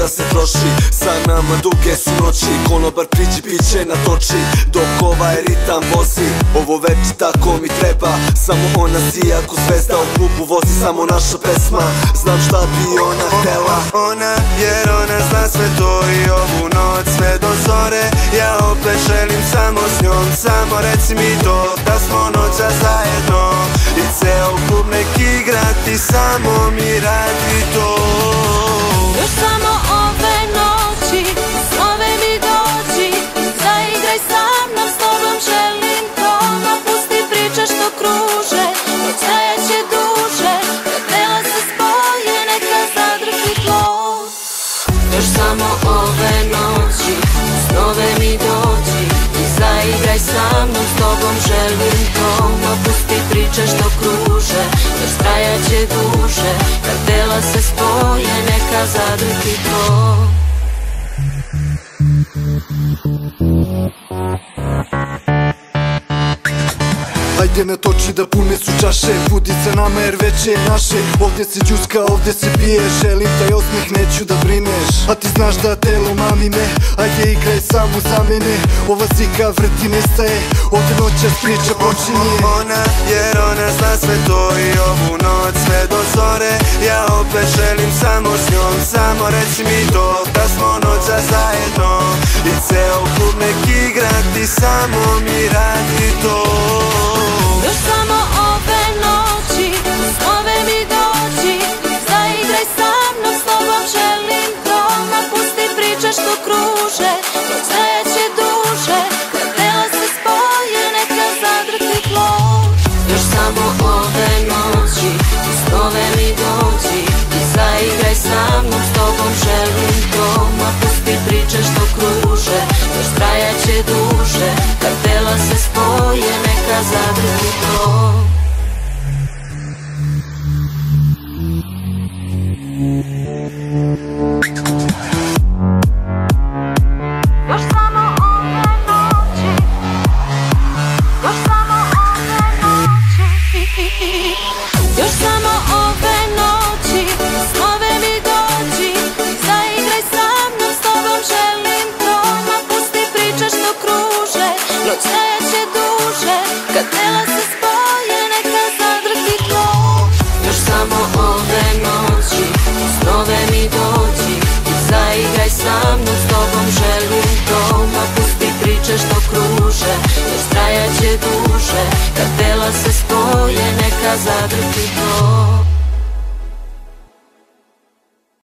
para se troši. Sa nama duge su noći, konobar priđi piće natoči, dok ovaj ritam vozi. Ovo veče tako mi treba, samo ona si jako zvezda. U klubu vozi samo naša pesma, znam šta bi ona htela. Ona, jer ona zna sve to i ovu noć sve do zore. Ja opet želim samo s njom, samo reci mi to, da smo noća zajedno i ceo klub nek igrati, samo mi radi to. Još samo ove noći, snove mi dođi, zaigraj sa mnom, s tobom želim to. Napusti priče što kruže, noć trajaće duže, kad tela se spoje, neka zadrži tlo. Još samo ove noći, snove mi dođi i zaigraj sa mnom, s tobom želim to. Napusti priče što kruže, noć trajaće duže, kad tela se spoje, neka zadrži tlo. Ajde na toči da pune su čaše, budi sa nama jer veče je naše. Ovdje se džuska, ovdje se pije, želim taj osmeh, neću da brineš. A ti znaš da telo mami me, ajde igraj samo za mene. Ova zika vrti nestaje, ovdje noćas priča počinje. Ona, jer ona zna sve to i ovu noć sve do zore. Ja opet želim samo s njom, samo reci mi to, da smo noća zajedno i ceo klub nek igrati, samo mi radi to. Još samo ove noći, snove mi dođi, zaigraj sa mnom, s tobom želim to. Napusti priče što kruže, noć trajaće duže, kad tela se spoje, neka zadrži tlo. Još samo ove noći, snove mi dođi i zaigraj sa mnom, s tobom želim to. Napusti priče što kruže, noć trajaće duže, kad tela se spoje, neka zadrži tlo. Još samo ove noći, još samo ove noći, još samo ove noći, snove mi dođi, zaigraj sa mnom, s tobom želim to. Napusti priče što kruže, noć trajaće duže, kad tela se spoje, neka zadrži tlo. Još samo ove noći, snove mi dođi i zaigraj sa mnom, s tobom želim to. Napusti priče što kruže, noć trajaće duže, kad tela se spoje, neka zadrži tlo.